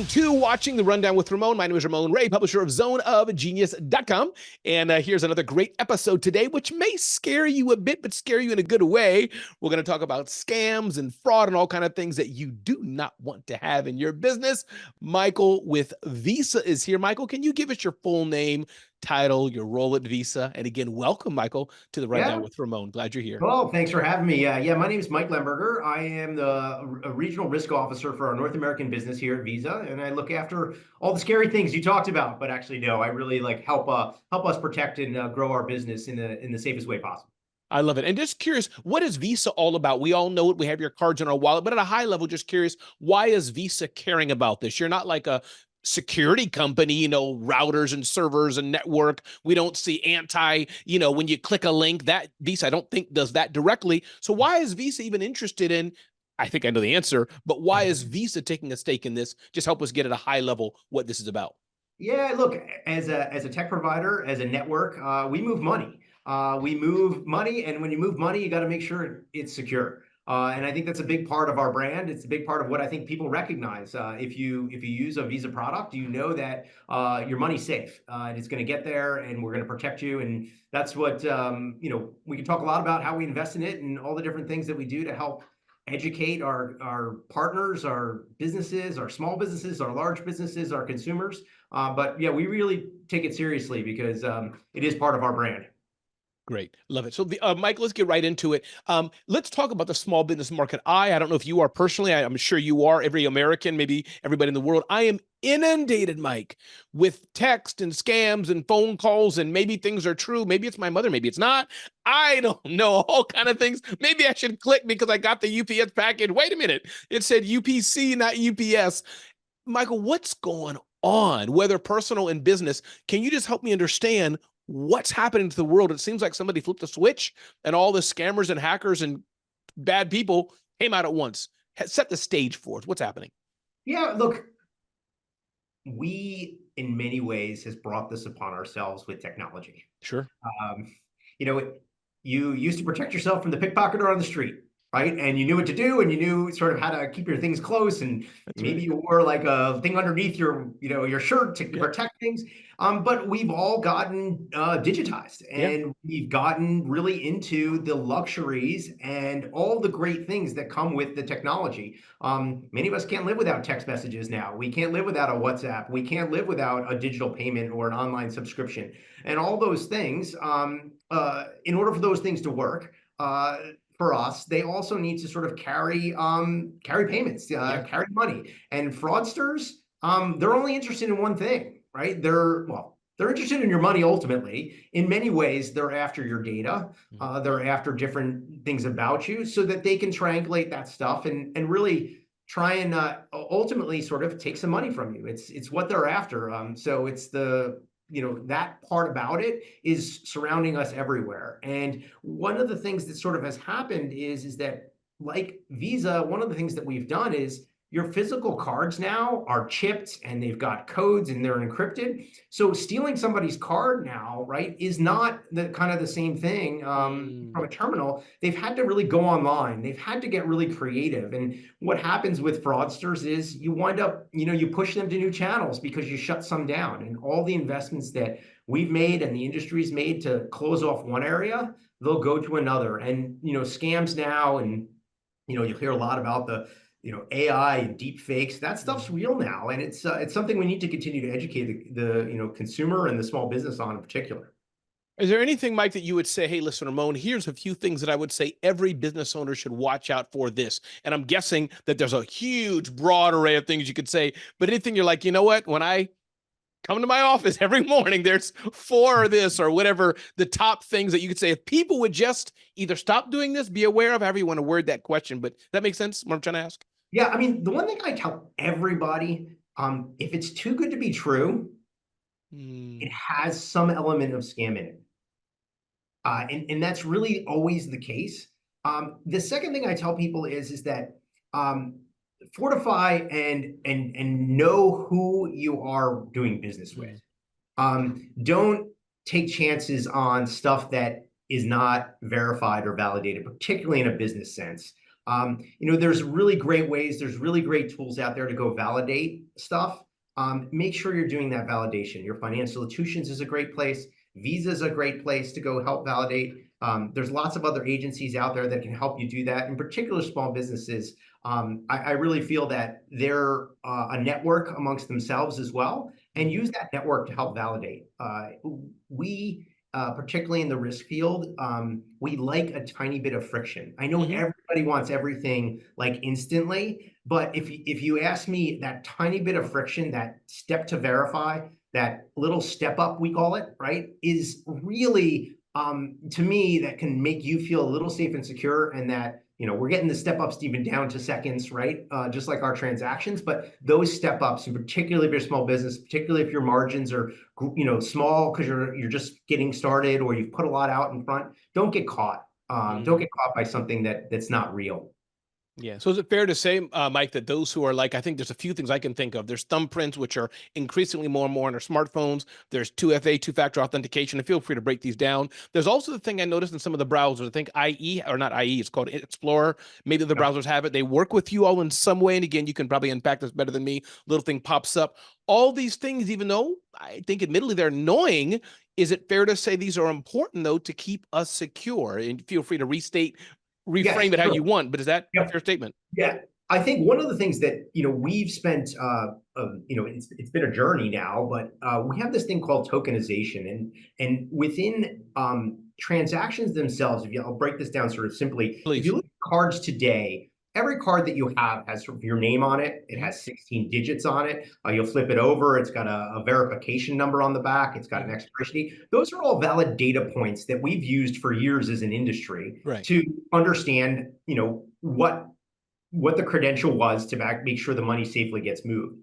to Watching the Rundown with Ramon. My name is Ramon Ray, publisher of zoneofgenius.com. And here's another great episode today, which may scare you a bit, but scare you in a good way. We're going to talk about scams and fraud and all kind of things that you do not want to have in your business. Michael with Visa is here. Michael, can you give us your full name, title, your role at Visa? And again, welcome, Michael, to the Rundown with Ramon. Glad you're here. Well, thanks for having me. My name is Mike Lemberger. I am the regional risk officer for our North American business here at Visa, and I look after all the scary things you talked about. But actually, no, I really help us protect and grow our business in the safest way possible. I love it. And just curious, what is Visa all about? We all know it. We have your cards in our wallet, but at a high level, just curious, why is Visa caring about this? You're not like a security company, routers and servers and network. We don't see when you click a link, that Visa, I don't think does that directly. So why is Visa even interested in, I think I know the answer, but why is Visa taking a stake in this? Just help us get at a high level what this is about. Yeah, look, as a tech provider, as a network, we move money. We move money, and when you move money, you got to make sure it's secure. And I think that's a big part of our brand. It's a big part of what I think people recognize. If you use a Visa product, you know that your money's safe and it's going to get there, and we're going to protect you. And that's what we can talk a lot about how we invest in it and all the different things that we do to help educate our partners, our businesses, our small businesses, our large businesses, our consumers. But yeah, we really take it seriously because it is part of our brand. Great. Love it. So, Mike, let's get right into it. Let's talk about the small business market. I don't know if you are personally, I'm sure you are, every American, maybe everybody in the world. I am inundated, Mike, with text and scams and phone calls, and maybe things are true. Maybe it's my mother. Maybe it's not. I don't know, all kind of things. Maybe I should click because I got the UPS package. Wait a minute. It said UPC, not UPS. Michael, what's going on, whether personal and business? Can you just help me understand what's happening to the world? It seems like somebody flipped a switch and all the scammers and hackers and bad people came out at once. Set the stage for us. What's happening? Yeah, look, we in many ways has brought this upon ourselves with technology. Sure. You used to protect yourself from the pickpocketer on the street, right? And you knew what to do, and you knew sort of how to keep your things close, and maybe you wore like a thing underneath your shirt to protect things. But we've all gotten digitized, and we've gotten really into the luxuries and all the great things that come with the technology. Many of us can't live without text messages now. We can't live without a WhatsApp. We can't live without a digital payment or an online subscription. And all those things, in order for those things to work, for us, they also need to sort of carry payments, carry money. And fraudsters, they're only interested in one thing, right? They're interested in your money ultimately. In many ways, they're after your data. They're after different things about you so that they can triangulate that stuff and really try and ultimately sort of take some money from you. It's what they're after. So it's that part about it is surrounding us everywhere. And one of the things that sort of has happened is that, like Visa, one of the things that we've done is your physical cards now are chipped and they've got codes and they're encrypted. So stealing somebody's card now, right, is not the same thing from a terminal. They've had to really go online. They've had to get really creative. And what happens with fraudsters is you wind up, you push them to new channels because you shut some down. And all the investments that we've made and the industry's made to close off one area, they'll go to another. And, scams now, and, you'll hear a lot about the AI and deep fakes. That stuff's real now, and it's something we need to continue to educate the consumer and the small business on in particular. Is there anything, Mike, that you would say, hey, listen, Ramon, here's a few things that I would say every business owner should watch out for this? And I'm guessing that there's a huge, broad array of things you could say, but anything you're like, you know what, when I come to my office every morning, there's 4 of this or whatever, the top things that you could say, if people would just either stop doing this, be aware of, however you want to word that question. But that makes sense, what I'm trying to ask? Yeah, I mean, the one thing I tell everybody, if it's too good to be true, it has some element of scam in it. And that's really always the case. The second thing I tell people is that fortify and know who you are doing business with. Don't take chances on stuff that is not verified or validated, particularly in a business sense. There's really great ways, there's really great tools out there to go validate stuff. Make sure you're doing that validation. Your financial institutions is a great place. Visa is a great place to go help validate. There's lots of other agencies out there that can help you do that. In particular, small businesses. I really feel that they're a network amongst themselves as well, and use that network to help validate. Particularly in the risk field, we like a tiny bit of friction. I know everybody wants everything like instantly, but if you ask me, that tiny bit of friction, that step to verify, that little step up, we call it, right, is really, to me, that can make you feel a little safe and secure, and that, we're getting the step ups even down to seconds, right? Just like our transactions, but those step ups, and particularly if you're a small business, particularly if your margins are, small because you're just getting started, or you've put a lot out in front, don't get caught. Don't get caught by something that's not real. Yeah. So is it fair to say, Mike, that those who are like, I think there's a few things I can think of. There's thumbprints, which are increasingly more and more on our smartphones. There's 2FA, two-factor authentication, and feel free to break these down. There's also the thing I noticed in some of the browsers. I think IE, or not IE, it's called Explorer. Maybe the browsers have it. They work with you all in some way. And again, you can probably unpack this better than me. Little thing pops up. All these things, even though I think admittedly they're annoying, is it fair to say these are important, though, to keep us secure? And feel free to Yes, reframe it how you sure. want, but is that a Yep. fair statement? Yeah, I think one of the things that we've spent, it's been a journey now, but we have this thing called tokenization, and within transactions themselves, I'll break this down sort of simply. If Please. you look at cards today, every card that you have has sort of your name on it. It Mhm. has 16 digits on it. You'll flip it over. It's got a verification number on the back. It's got an expiration date. Those are all valid data points that we've used for years as an industry Right. to understand, what the credential was to make sure the money safely gets moved.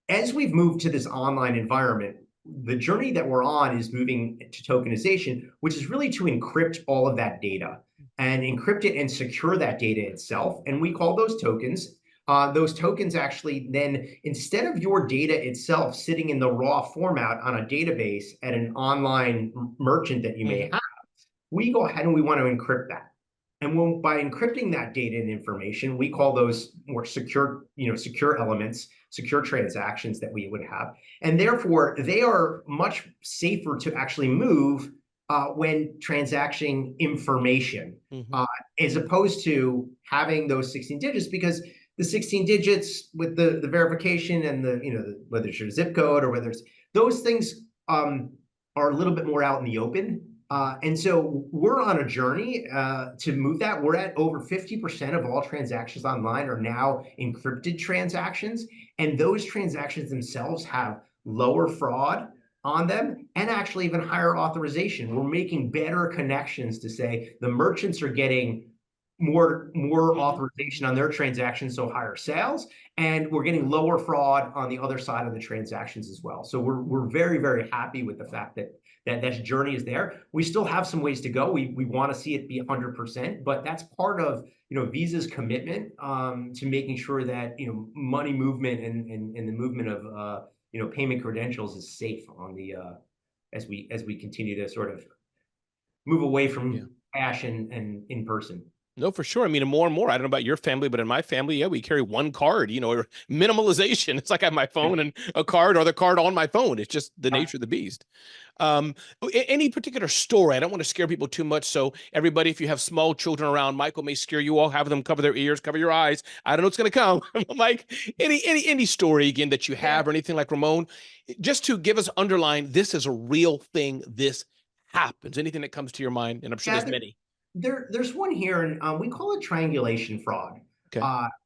As we've moved to this online environment, the journey that we're on is moving to tokenization, which is really to encrypt all of that data and encrypt it and secure that data itself. And we call those tokens. Those tokens actually then, instead of your data itself sitting in the raw format on a database at an online merchant that you may have, we go ahead and we want to encrypt that. And by encrypting that data and information, we call those more secure, secure elements, secure transactions that we would have. And therefore, they are much safer to actually move when transacting information, as opposed to having those 16 digits, because the 16 digits with the verification and whether it's your zip code or whether it's those things are a little bit more out in the open. And so we're on a journey to move that. We're at over 50% of all transactions online are now encrypted transactions. And those transactions themselves have lower fraud on them and actually even higher authorization. We're making better connections to say the merchants are getting more authorization on their transactions, so higher sales, and we're getting lower fraud on the other side of the transactions as well. So we're very, very happy with the fact that this journey is there. We still have some ways to go. We want to see it be 100%, but that's part of Visa's commitment to making sure that money movement and the movement of payment credentials is safe on the as we continue to sort of move away from cash and in person. No, for sure. I mean, more and more, I don't know about your family, but in my family, yeah, we carry one card, or minimalization. It's like I have my phone and a card, or the card on my phone. It's just the nature of the beast. Any particular story? I don't want to scare people too much. So everybody, if you have small children around, Michael may scare you all. Have them cover their ears, cover your eyes. I don't know what's going to come. Mike, any story again that you have or anything like Ramon, just to give us underline, this is a real thing. This happens. Anything that comes to your mind, and I'm sure there's many. There's one here, and we call it triangulation fraud. Okay.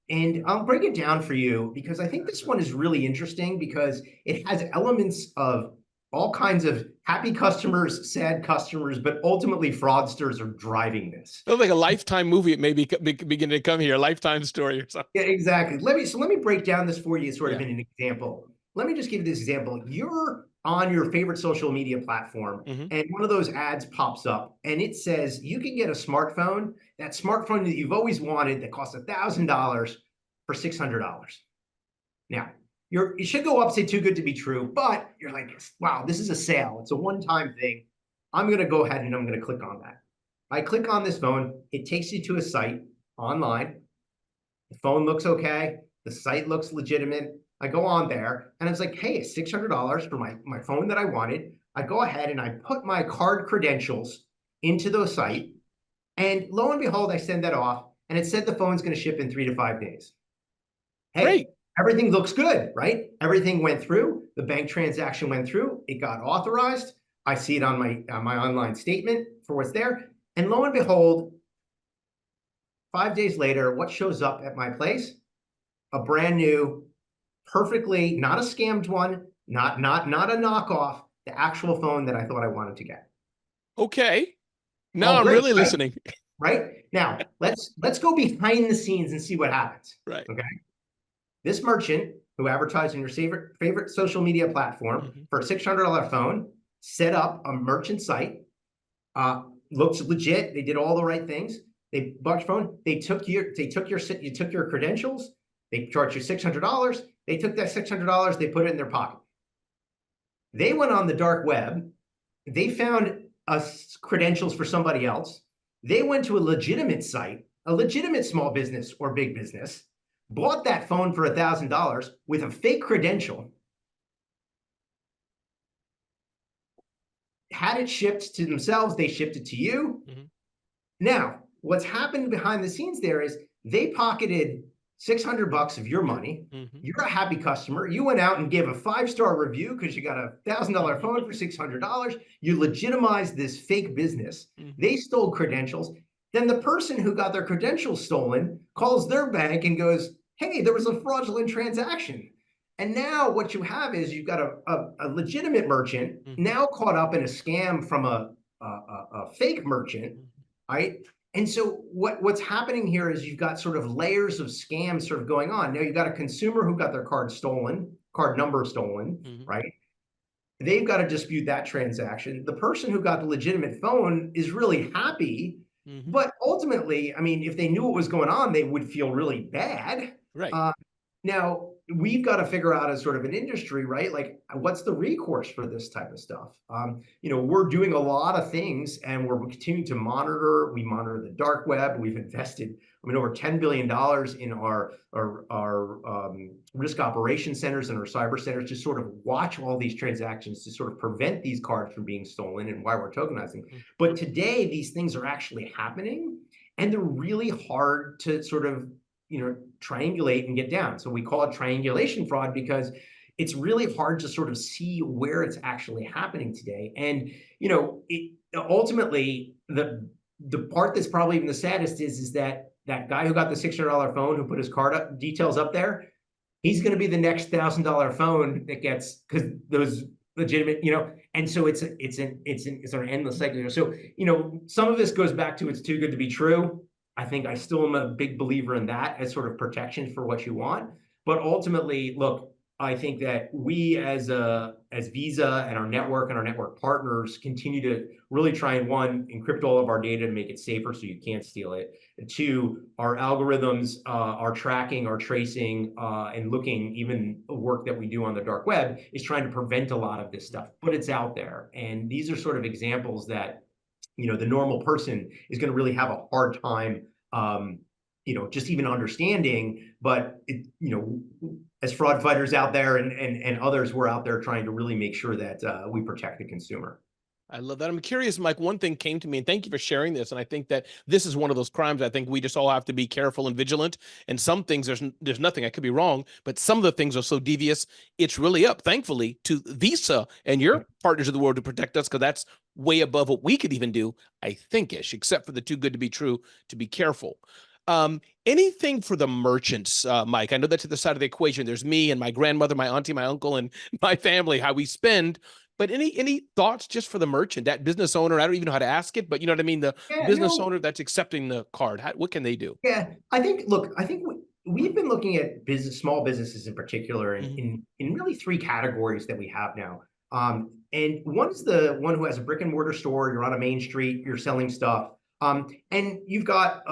And I'll break it down for you because I think this one is really interesting because it has elements of all kinds of happy customers, sad customers, but ultimately fraudsters are driving this. Feels like a Lifetime movie. It may be beginning to come here, a Lifetime story or something. Yeah, exactly. Let me break down this for you sort of in an example. Let me just give you this example. You're on your favorite social media platform, and one of those ads pops up, and it says you can get a smartphone, that smartphone that you've always wanted that costs $1,000 for $600. Now, it should go up, say too good to be true, but you're like, wow, this is a sale. It's a one-time thing. I'm going to go ahead and I'm going to click on that. I click on this phone. It takes you to a site online. The phone looks okay. The site looks legitimate. I go on there and it's like, hey, it's $600 for my phone that I wanted. I go ahead and I put my card credentials into the site. And lo and behold, I send that off. And it said the phone's going to ship in 3 to 5 days. Hey, Great. everything looks good, right? Everything went through. The bank transaction went through. It got authorized. I see it on my online statement for what's there. And lo and behold, 5 days later, what shows up at my place? A brand new, perfectly, not a scammed one, not a knockoff, the actual phone that I thought I wanted to get. Okay. Now All I'm great, really right? listening. Right? Now, let's go behind the scenes and see what happens. Right. Okay. This merchant who advertised on your favorite social media platform Mhm. for a $600 phone set up a merchant site. Looks legit. They did all the right things. They bought your phone. You took your credentials. They charged you $600. They took that $600. They put it in their pocket. They went on the dark web. They found credentials for somebody else. They went to a legitimate site, a legitimate small business or big business, bought that phone for $1,000 with a fake credential, had it shipped to themselves. They shipped it to you. Mhm. Now, what's happened behind the scenes there is they pocketed $600 of your money. Mhm. You're a happy customer. You went out and gave a 5-star review because you got a $1,000 Mhm. phone for $600. You legitimized this fake business. Mhm. They stole credentials. Then the person who got their credentials stolen calls their bank and goes, hey, there was a fraudulent transaction. And now what you have is you've got a legitimate merchant Mhm. now caught up in a scam from a fake merchant, Mhm. right? And so what's happening here is you've got sort of layers of scams sort of going on. Now you've got a consumer who got their card number stolen, Mhm. right? They've got to dispute that transaction. The person who got the legitimate phone is really happy, Mhm. but ultimately, I mean, if they knew what was going on, they would feel really bad. Right. Uh, Now, we've got to figure out as sort of an industry, right? Like, what's the recourse for this type of stuff? We're doing a lot of things and we're continuing to monitor. We monitor the dark web. We've invested, over $10 billion in our risk operation centers and our cyber centers to sort of watch all these transactions to sort of prevent these cards from being stolen and why we're tokenizing. Mhm. But today, these things are actually happening and they're really hard to sort of triangulate and get down. So we call it triangulation fraud because it's really hard to sort of see where it's actually happening today. And ultimately the part that's probably even the saddest is that guy who got the $600 phone who put his card details up there, he's going to be the next $1,000 phone that gets, because those legitimate, and so it's an endless cycle. So some of this goes back to it's too good to be true. I think I still am a big believer in that as sort of protection for what you want. But ultimately, look, I think that we as Visa and our network partners continue to really try and, one, encrypt all of our data to make it safer so you can't steal it. Two, our algorithms, our tracking, our tracing, and looking, even work that we do on the dark web is trying to prevent a lot of this stuff, but it's out there. And these are sort of examples that the normal person is going to really have a hard time just even understanding. But as fraud fighters out there and others, we're out there trying to really make sure that we protect the consumer. I love that. I'm curious, Mike. One thing came to me, and thank you for sharing this. And I think that this is one of those crimes. I think we just all have to be careful and vigilant. And some things, there's nothing. I could be wrong, but some of the things are so devious. It's really up, thankfully, to Visa and your partners of the world to protect us, because that's way above what we could even do. I think-ish, except for the too good to be true. To be careful. Anything for the merchants, Mike? I know that's at the side of the equation. There's me and my grandmother, my auntie, my uncle, and my family. How we spend. But any thoughts just for the merchant, that business owner? I don't even know how to ask it, but you know what I mean? The Yeah, business no, owner that's accepting the card. What can they do? yeah. I think we've been looking at small businesses in particular Mhm. in really three categories that we have now. And one is the one who has a brick and mortar store. You're on a main street. You're selling stuff. And you've got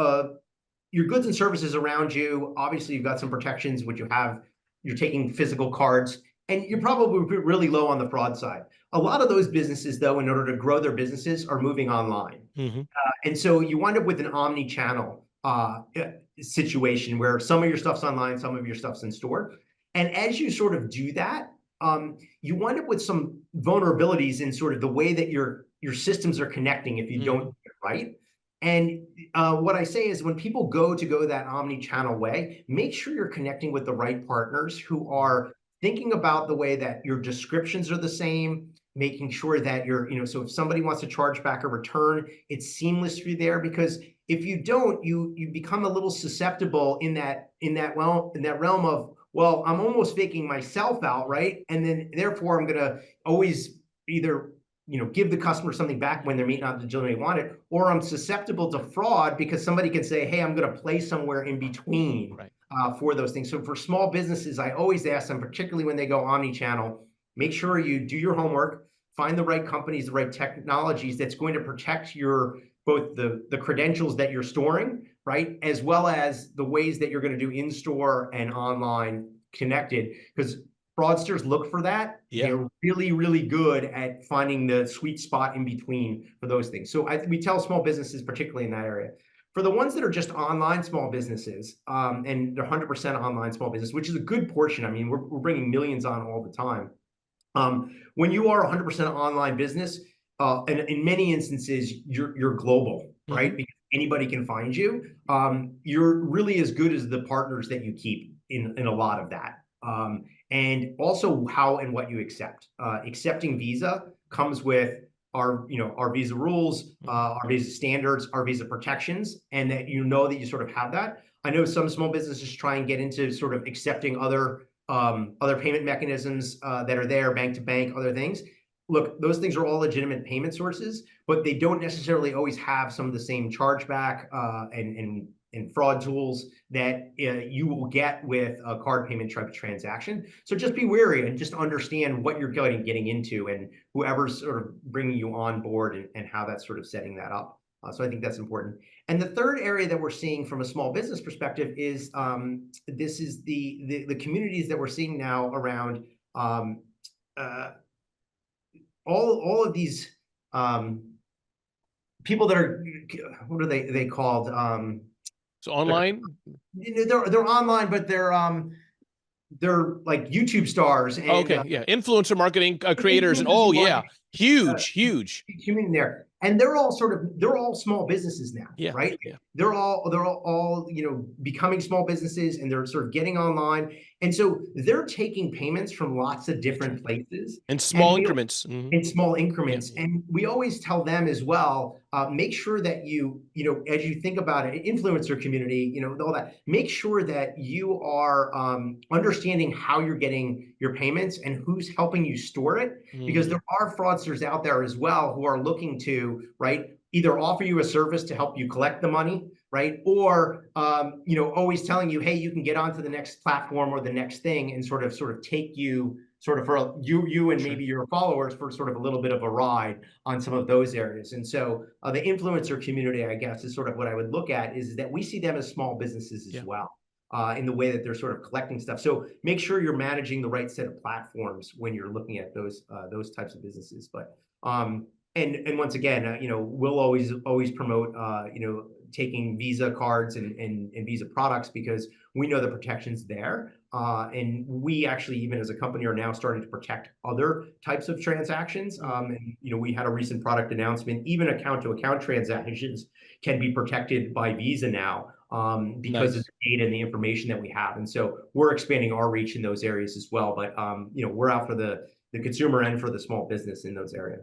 your goods and services around you. Obviously, you've got some protections, which you're taking physical cards, and you're probably really low on the fraud side. A lot of those businesses, though, in order to grow their businesses, are moving online. Mm-hmm. And so you wind up with an omni-channel situation where some of your stuff's online, some of your stuff's in store. And as you sort of do that, you wind up with some vulnerabilities in sort of the way that your systems are connecting if you don't do it right. And what I say is when people go that omni-channel way, make sure you're connecting with the right partners who are thinking about the way that your descriptions are the same, making sure that so if somebody wants to charge back a return, it's seamless through there, because if you don't, you become a little susceptible in that realm of, well, I'm almost faking myself out, right? And then therefore I'm gonna always either give the customer something back when they may not legitimately want it, or I'm susceptible to fraud because somebody can say, hey, I'm going to play somewhere in between for those things. So for small businesses, I always ask them, particularly when they go omni-channel, make sure you do your homework, find the right companies, the right technologies that's going to protect both the credentials that you're storing, right, as well as the ways that you're going to do in-store and online connected, because fraudsters look for that. Yeah. They're really, really good at finding the sweet spot in between for those things. So we tell small businesses, particularly in that area. For the ones that are just online small businesses, and they're 100% online small business, which is a good portion. I mean, we're bringing millions on all the time. When you are 100% online business, and in many instances, you're global, right? Because anybody can find you. You're really as good as the partners that you keep in a lot of that. And also how and what you accept. Accepting Visa comes with our Visa rules, our Visa standards, our Visa protections, and that that you sort of have that. I know some small businesses try and get into sort of accepting other payment mechanisms that are there, bank to bank, other things. Look, those things are all legitimate payment sources, but they don't necessarily always have some of the same chargeback and fraud tools that you will get with a card payment type of transaction. So just be wary and just understand what you're getting into and whoever's sort of bringing you on board and how that's sort of setting that up. So I think that's important. And the third area that we're seeing from a small business perspective is this is the communities that we're seeing now around all of these people that are, what are they called? So online, they're online, but they're like YouTube stars and influencer marketing creators, and huge community there, and they're all small businesses now, right? They're all becoming small businesses, and they're sort of getting online, and so they're taking payments from lots of different places in small increments. And we always tell them as well, make sure that as you think about it, influencer community, all that, make sure that you are understanding how you're getting your payments and who's helping you store it, because there are fraudsters out there as well who are looking to, right, either offer you a service to help you collect the money, right, or always telling you, hey, you can get onto the next platform or the next thing, and sort of take you for you and maybe your followers for sort of a little bit of a ride on some of those areas. And so the influencer community, I guess, is sort of what I would look at, is that we see them as small businesses as well, in the way that they're sort of collecting stuff. So make sure you're managing the right set of platforms when you're looking at those types of businesses. But and once again, we'll always promote taking Visa cards and Visa products, because we know the protection's there. And we actually, even as a company, are now starting to protect other types of transactions. And we had a recent product announcement. Even account-to-account transactions can be protected by Visa now, because of the data and the information that we have. And so we're expanding our reach in those areas as well. But we're out for the consumer and for the small business in those areas.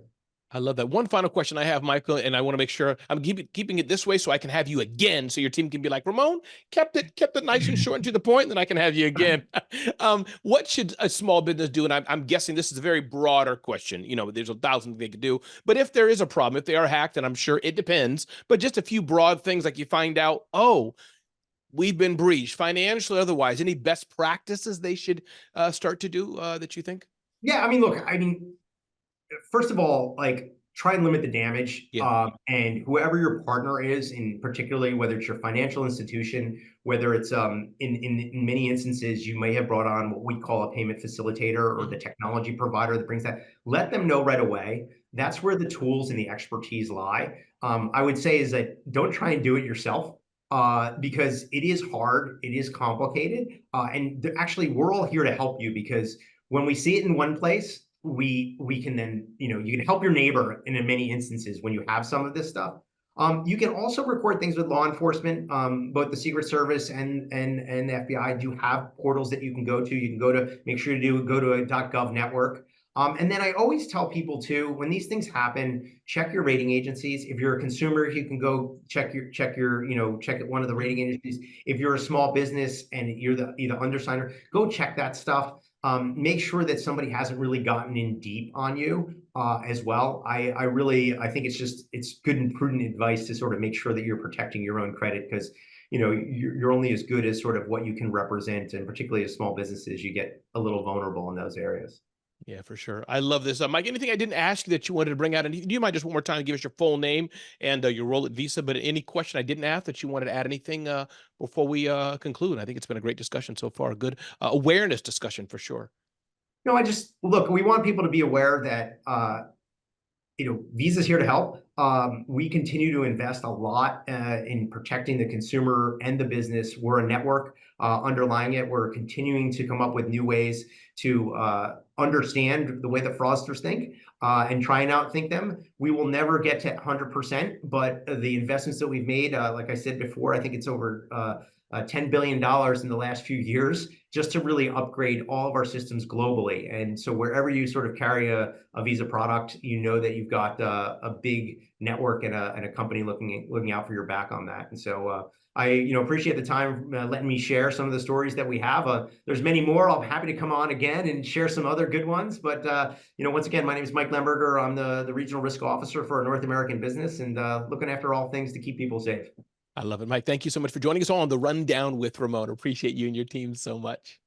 I love that. One final question I have, Michael, and I want to make sure I'm keeping it this way so I can have you again, so your team can be like, Ramon kept it nice and short and to the point, and then I can have you again. What should a small business do? And I'm guessing this is a very broader question. There's 1,000 they could do, but if there is a problem, if they are hacked, and I'm sure it depends, but just a few broad things, like you find out, we've been breached, financially, otherwise, any best practices they should start to do that you think? Yeah, I mean, look, first of all, like, try and limit the damage. Yeah. And whoever your partner is, in particularly whether it's your financial institution, whether it's in many instances, you may have brought on what we call a payment facilitator or the technology provider that brings that. Let them know right away. That's where the tools and the expertise lie. I would say is that don't try and do it yourself. Because it is hard, it is complicated, and actually we're all here to help you because when we see it in one place, we can then, you can help your neighbor in many instances when you have some of this stuff. You can also record things with law enforcement. Both the Secret Service and the FBI do have portals that you can go to. You can go to, make sure to go to a .gov network. And then I always tell people too, when these things happen, check your rating agencies. If you're a consumer, you can go check at one of the rating agencies. If you're a small business and you're the undersigner, go check that stuff. Make sure that somebody hasn't really gotten in deep on you as well. I think it's good and prudent advice to sort of make sure that you're protecting your own credit because you're only as good as sort of what you can represent, and particularly as small businesses, you get a little vulnerable in those areas. Yeah, for sure. I love this. Mike, anything I didn't ask you that you wanted to bring out? And do you mind just one more time give us your full name and your role at Visa? But any question I didn't ask that you wanted to add anything before we conclude? I think it's been a great discussion so far. Good awareness discussion for sure. No, look, we want people to be aware that Visa's here to help. We continue to invest a lot in protecting the consumer and the business. We're a network underlying it. We're continuing to come up with new ways to understand the way the fraudsters think and try and outthink them. We will never get to 100%, but the investments that we've made, like I said before, I think it's over $10 billion in the last few years just to really upgrade all of our systems globally. And so wherever you sort of carry a Visa product, you know that you've got a big network and a company looking out for your back on that. And so I appreciate the time letting me share some of the stories that we have. There's many more. I'll be happy to come on again and share some other good ones. But once again, my name is Mike Lemberger. I'm the regional risk officer for a North American business and looking after all things to keep people safe. I love it, Mike. Thank you so much for joining us all on the Rundown with Ramon. Appreciate you and your team so much.